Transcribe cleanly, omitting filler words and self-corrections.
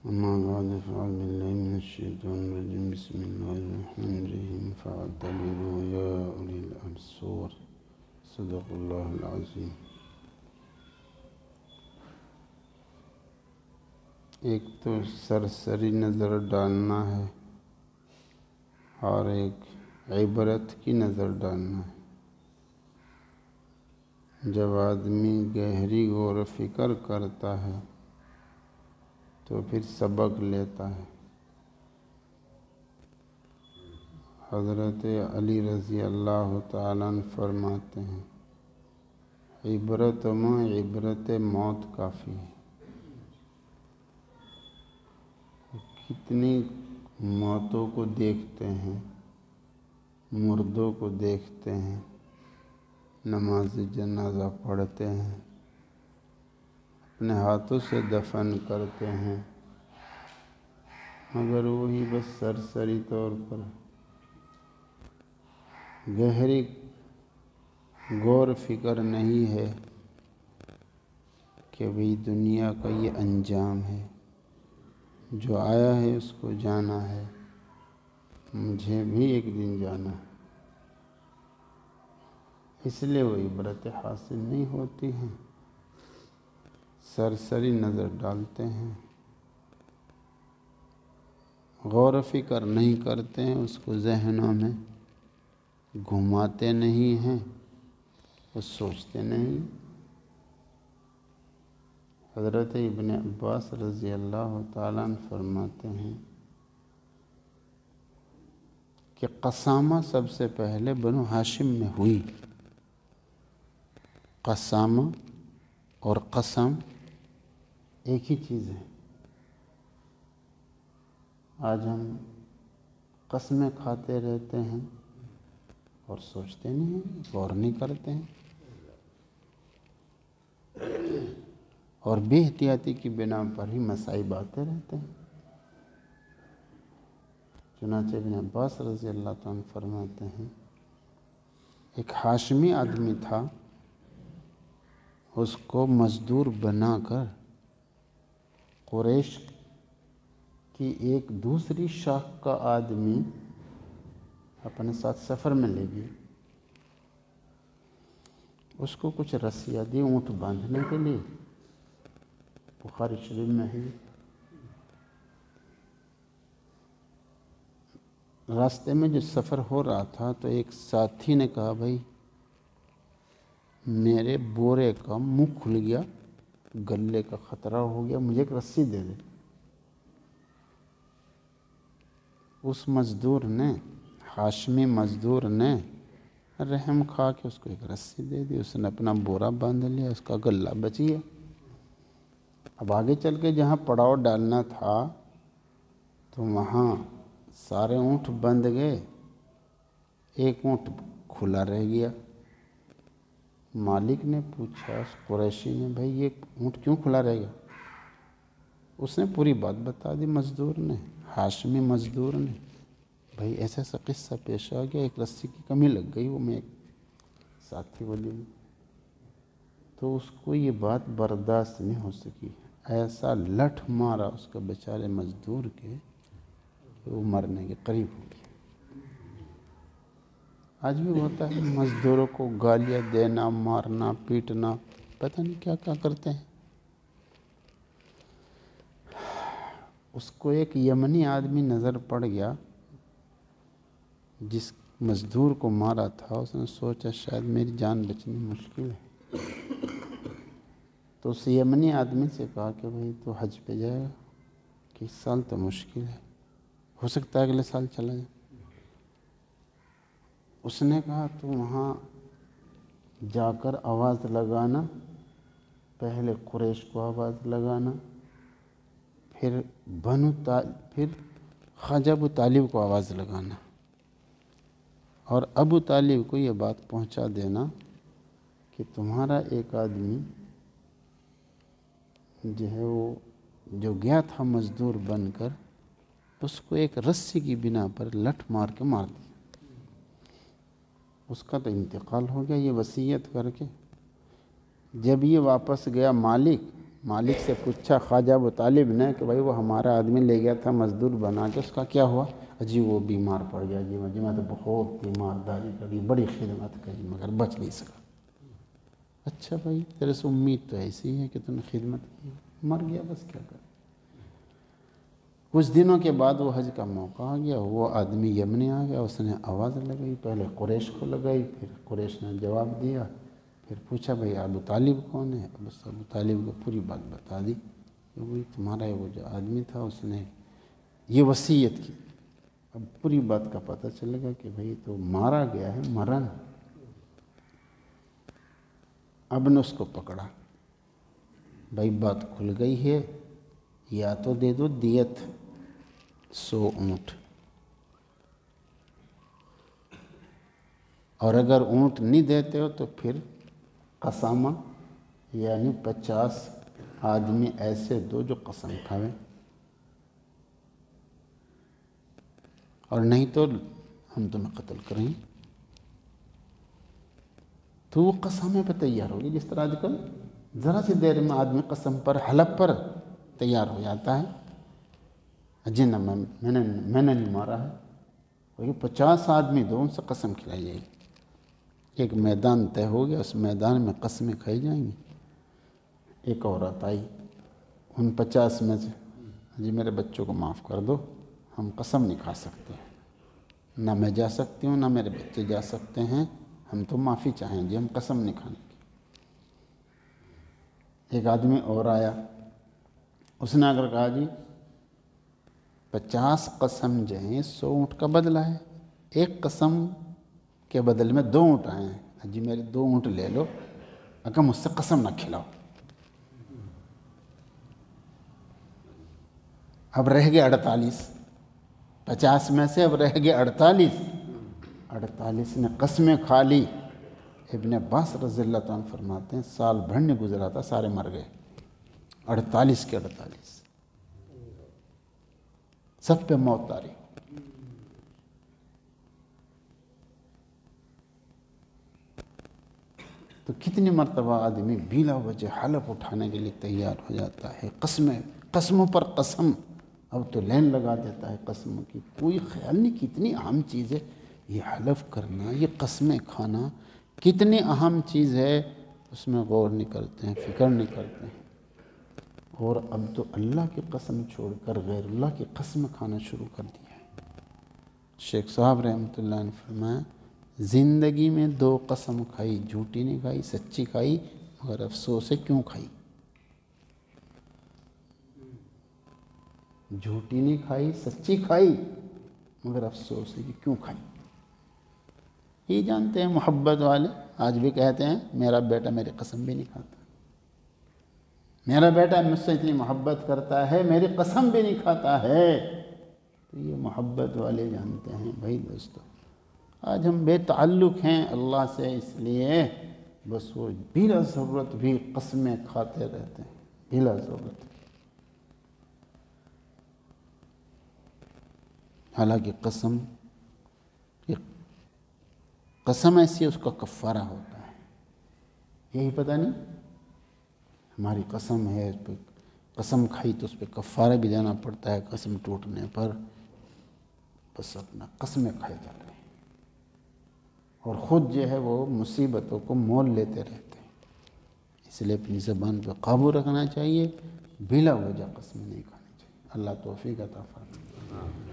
أما بعد فأعوذ بالله من الشيطان الرجيم بسم الله الرحمن الرحيم فاعتبروا يا أولي الأبصار صدق الله العظيم۔ ایک تو سرسری نظر ڈالنا ہے اور ایک عبرت کی نظر ڈالنا ہے۔ جب آدمی گہری غور و فکر کرتا ہے تو پھر سبق لیتا ہے۔ حضرت علی رضی اللہ تعالیٰ عنہ فرماتے ہیں عبرت میں عبرت موت کافی ہے۔ کتنی موتوں کو دیکھتے ہیں، مردوں کو دیکھتے ہیں، نماز جنازہ پڑھتے ہیں، اپنے ہاتھوں سے دفن کرتے ہیں، مگر وہی بس سرسری طور پر گہری غور فکر نہیں ہے کہ بھئی دنیا کا یہ انجام ہے، جو آیا ہے اس کو جانا ہے، مجھے بھی ایک دن جانا ہے۔ اس لیے وہ عبرت حاصل نہیں ہوتی ہیں، سرسری نظر ڈالتے ہیں، غور و فکر نہیں کرتے ہیں، اس کو ذہنوں میں گھماتے نہیں ہیں، وہ سوچتے نہیں۔ حضرت ابن عباس رضی اللہ تعالیٰ عنہ فرماتے ہیں کہ قسامہ سب سے پہلے بنو ہاشم میں ہوئی۔ قسامہ اور قسم ایک ہی چیز ہے۔ آج ہم قسمیں کھاتے رہتے ہیں اور سوچتے نہیں ہیں، غور نہیں کرتے ہیں، اور بے احتیاطی کی بنا پر ہی مصائب آتے رہتے ہیں۔ چنانچہ ابن عباس رضی اللہ تعالیٰ عنہ فرماتے ہیں ایک ہاشمی آدمی تھا، اس کو مزدور بنا کر قریش کی ایک دوسری شاخ کا آدمی اپنے ساتھ سفر میں لے گیا۔ اس کو کچھ رسیاں دی اونٹ باندھنے کے لیے، بخاری شریف میں ہے۔ راستے میں جو سفر ہو رہا تھا تو ایک ساتھی نے کہا بھائی میرے بورے کا منہ کھل گیا، گلے کا خطرہ ہو گیا، مجھے ایک رسی دے دے۔ اس مزدور نے، ہاشمی مزدور نے رحم کھا کے اس کو ایک رسی دے دی۔ اس نے اپنا بورا باندھ لیا، اس کا گلہ بچ گیا۔ اب آگے چل کے جہاں پڑاؤ ڈالنا تھا تو وہاں سارے اونٹ بند گئے، ایک اونٹ کھلا رہ گیا۔ مالک نے پوچھا اس قریشی نے بھائی یہ اونٹ کیوں کھلا رہ گیا؟ اس نے پوری بات بتا دی مزدور نے، ہاشمی مزدور نے، بھائی ایسا ایسا قصہ پیش آ گیا، ایک رسی کی کمی لگ گئی، وہ میں ایک ساتھی کو دی۔ تو اس کو یہ بات برداشت نہیں ہو سکی، ایسا لٹھ مارا اس کا بیچارے مزدور کے کہ وہ مرنے کے قریب ہو گیا۔ آج بھی ہوتا ہے مزدوروں کو گالیاں دینا، مارنا، پیٹنا، پتہ نہیں کیا کیا کرتے ہیں۔ اس کو ایک یمنی آدمی نظر پڑ گیا جس مزدور کو مارا تھا، اس نے سوچا شاید میری جان بچنی مشکل ہے، تو اس یمنی آدمی سے کہا کہ بھئی تو حج پہ جائے گا کہ اس سال تو مشکل ہے، ہو سکتا ہے اگلے سال چلا جائے۔ اس نے کہا تو وہاں جا کر آواز لگانا، پہلے قریش کو آواز لگانا، پھر خواجہ ابو طالب کو آواز لگانا، اور ابو طالب کو یہ بات پہنچا دینا کہ تمہارا ایک آدمی جو ہے وہ جو گیا تھا مزدور بن کر، اس کو ایک رسی کی بنا پر لٹھ مار کے مار دیا، اس کا تو انتقال ہو گیا۔ یہ وصیت کر کے جب یہ واپس گیا مالک سے پوچھا خواجہ ابو طالب نے کہ بھائی وہ ہمارا آدمی لے گیا تھا مزدور بنا کے، اس کا کیا ہوا؟ جی وہ بیمار پڑ گیا، جی میں تو بہت بیمارداری کری، بڑی خدمت کری مگر بچ نہیں سکا۔ اچھا بھائی تیرے سے امید تو ایسی ہے کہ تم نے خدمت کی، مر گیا بس کیا کر۔ کچھ دنوں کے بعد وہ حج کا موقع آ گیا، وہ آدمی یمنی آ گیا، اس نے آواز لگائی، پہلے قریش کو لگائی، پھر قریش نے جواب دیا، پھر پوچھا بھئی ابو طالب کون ہے؟ بس ابو طالب کو پوری بات بتا دی کہ بھئی تمہارا وہ جو آدمی تھا اس نے یہ وصیت کی۔ اب پوری بات کا پتہ چلے گا کہ بھئی تو مارا گیا ہے مرن۔ اب نے اس کو پکڑا، بھئی بات کھل گئی ہے، یا تو دے دو دیت 100 اونٹ، اور اگر اونٹ نہیں دیتے ہو تو پھر قسامہ یعنی 50 آدمی ایسے دو جو قسم کھاویں، اور نہیں تو ہم تمہیں قتل کریں۔ تو وہ قسمیں پہ تیار ہوگی، جس طرح آج کل ذرا سی دیر میں آدمی قسم پر حلف پر تیار ہو جاتا ہے، جی نہ میں نے نہیں مارا ہے، وہی 50 آدمی دو ان سے قسم کھلائی جائے گی۔ ایک میدان طے ہو گیا، اس میدان میں قسمیں کھائی جائیں گی۔ ایک عورت آئی ان 50 میں سے، جی میرے بچوں کو معاف کر دو، ہم قسم نہیں کھا سکتے، نہ میں جا سکتی ہوں نہ میرے بچے جا سکتے ہیں، ہم تو معافی چاہیں جی، ہم قسم نہیں کھانے کی۔ ایک آدمی اور آیا، اس نے اگر کہا جی 50 قسم جو ہیں 100 اونٹ کا بدلہ ہے، ایک قسم کے بدل میں 2 اونٹ آئے ہیں، جی میرے 2 اونٹ لے لو، اگر مجھ سے قسم نہ کھلاؤ۔ اب رہ گئے 48، 50 میں سے اب رہ گئے 48 نے قسمیں کھا لی۔ ابن عباس رضی اللہ عنہ فرماتے ہیں سال بھر نہیں گزرا تھا سارے مر گئے، 48 کے 48 سب پہ موت آ رہی۔ تو کتنی مرتبہ آدمی بلا وجہ حلف اٹھانے کے لیے تیار ہو جاتا ہے، قسموں پر قسم، اب تو لین لگا دیتا ہے قسموں کی، کوئی خیال نہیں کتنی اہم چیز ہے یہ حلف کرنا، یہ قسمیں کھانا کتنی اہم چیز ہے، اس میں غور نہیں کرتے ہیں، فکر نہیں کرتے ہیں، اور اب تو اللہ کی قسم چھوڑ کر غیر اللہ کی قسم کھانا شروع کر دیا ہے۔ شیخ صاحب رحمۃ اللہ نے فرمایا زندگی میں 2 قسم کھائی، جھوٹی نہیں کھائی سچی کھائی، مگر افسوس ہے کیوں کھائی۔ جھوٹی نہیں کھائی سچی کھائی، مگر افسوس ہے کہ کیوں کھائی۔ یہ جانتے ہیں محبت والے آج بھی کہتے ہیں میرا بیٹا میری قسم بھی نہیں کھاتا، میرا بیٹا مجھ سے اتنی محبت کرتا ہے میری قسم بھی نہیں کھاتا ہے۔ تو یہ محبت والے جانتے ہیں بھائی دوستو، آج ہم بے تعلق ہیں اللہ سے، اس لیے بس وہ بلا ضرورت بھی قسمیں کھاتے رہتے ہیں، بلا ضرورت۔ حالانکہ قسم ایسی ہے اس کا کفارہ ہوتا ہے، یہی پتہ نہیں ہماری قسم ہے، اس پہ قسم کھائی تو اس پہ کفارہ بھی دینا پڑتا ہے قسم ٹوٹنے پر، بس اپنا قسمیں کھائے جا رہے ہیں اور خود جو ہے وہ مصیبتوں کو مول لیتے رہتے ہیں۔ اس لیے اپنی زبان پہ قابو رکھنا چاہیے، بلا وجہ قسم نہیں کھانی چاہیے۔ اللہ توفیق عطا فرمائے۔